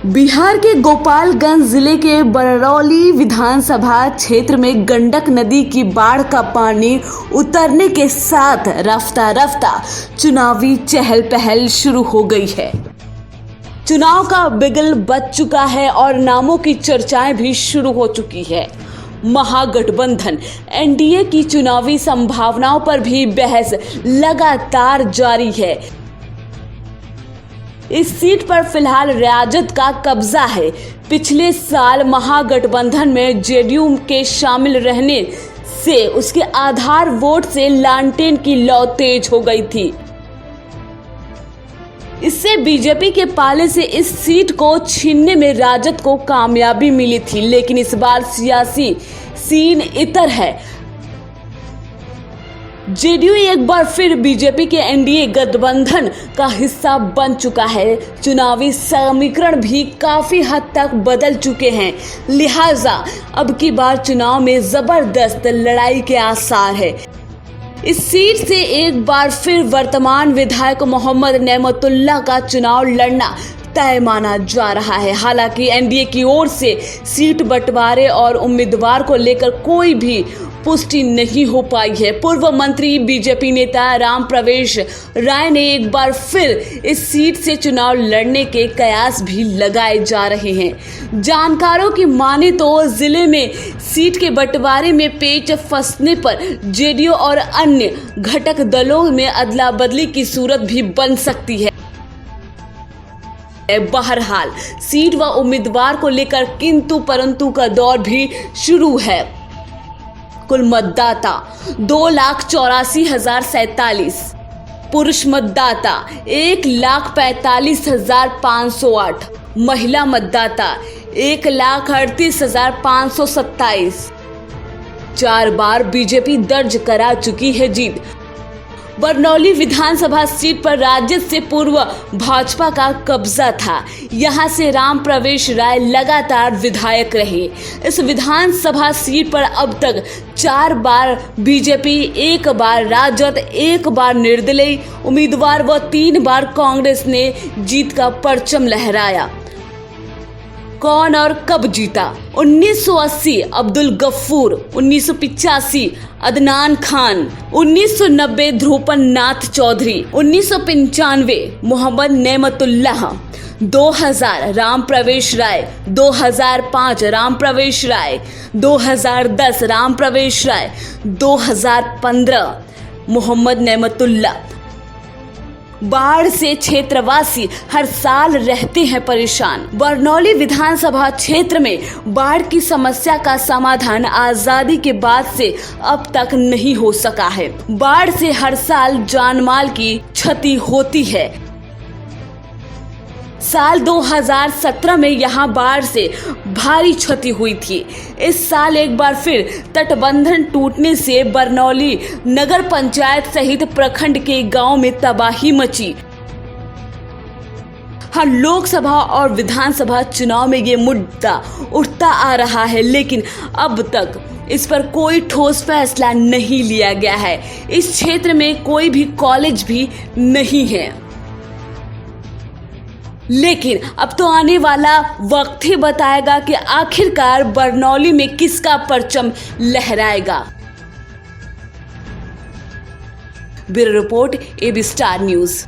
बिहार के गोपालगंज जिले के बरौली विधानसभा क्षेत्र में गंडक नदी की बाढ़ का पानी उतरने के साथ रफ्ता रफ्ता चुनावी चहल पहल शुरू हो गई है। चुनाव का बिगुल बज चुका है और नामों की चर्चाएं भी शुरू हो चुकी है। महागठबंधन एनडीए की चुनावी संभावनाओं पर भी बहस लगातार जारी है। इस सीट पर फिलहाल राजद का कब्जा है। पिछले साल महागठबंधन में जेडीयू के शामिल रहने से उसके आधार वोट से लालटेन की लौ तेज हो गई थी। इससे बीजेपी के पाले से इस सीट को छीनने में राजद को कामयाबी मिली थी, लेकिन इस बार सियासी सीन इतर है। जेडीयू एक बार फिर बीजेपी के एनडीए गठबंधन का हिस्सा बन चुका है। चुनावी समीकरण भी काफी हद तक बदल चुके हैं, लिहाजा अब की बार चुनाव में जबरदस्त लड़ाई के आसार है। इस सीट से एक बार फिर वर्तमान विधायक मोहम्मद नेमतुल्लाह का चुनाव लड़ना तय माना जा रहा है। हालांकि एनडीए की ओर से सीट बंटवारे और उम्मीदवार को लेकर कोई भी पुष्टि नहीं हो पाई है। पूर्व मंत्री बीजेपी नेता राम प्रवेश राय ने एक बार फिर इस सीट से चुनाव लड़ने के कयास भी लगाए जा रहे हैं। जानकारों की माने तो जिले में सीट के बंटवारे में पेच फंसने पर जेडीयू और अन्य घटक दलों में अदला बदली की सूरत भी बन सकती है। बहरहाल सीट व उम्मीदवार को लेकर किंतु परंतु का दौर भी शुरू है। कुल मतदाता 2,84,047, पुरुष मतदाता 1,45,508, महिला मतदाता 1,38,527। 4 बार बीजेपी दर्ज करा चुकी है जीत। बरनौली विधानसभा सीट पर राजद से पूर्व भाजपा का कब्जा था। यहां से राम प्रवेश राय लगातार विधायक रहे। इस विधानसभा सीट पर अब तक 4 बार बीजेपी, 1 बार राजद, 1 बार निर्दलीय उम्मीदवार व 3 बार कांग्रेस ने जीत का परचम लहराया। कौन और कब जीता? 1980 अब्दुल गफूर, 1985 अदनान खान, 1990 ध्रुपन नाथ चौधरी, 1995 मोहम्मद नेमतुल्लाह, 2000 राम प्रवेश राय, 2005 राम प्रवेश राय, 2010 राम प्रवेश राय, 2015 मोहम्मद नेमतुल्लाह। बाढ़ से क्षेत्रवासी हर साल रहते हैं परेशान। बरनौली विधानसभा क्षेत्र में बाढ़ की समस्या का समाधान आजादी के बाद से अब तक नहीं हो सका है। बाढ़ से हर साल जानमाल की क्षति होती है। साल 2017 में यहां बाढ़ से भारी क्षति हुई थी। इस साल एक बार फिर तटबंधन टूटने से बरनौली नगर पंचायत सहित प्रखंड के गांव में तबाही मची। हर लोकसभा और विधानसभा चुनाव में ये मुद्दा उठता आ रहा है, लेकिन अब तक इस पर कोई ठोस फैसला नहीं लिया गया है। इस क्षेत्र में कोई भी कॉलेज भी नहीं है, लेकिन अब तो आने वाला वक्त ही बताएगा कि आखिरकार बरनौली में किसका परचम लहराएगा। Bureau report, AB star news.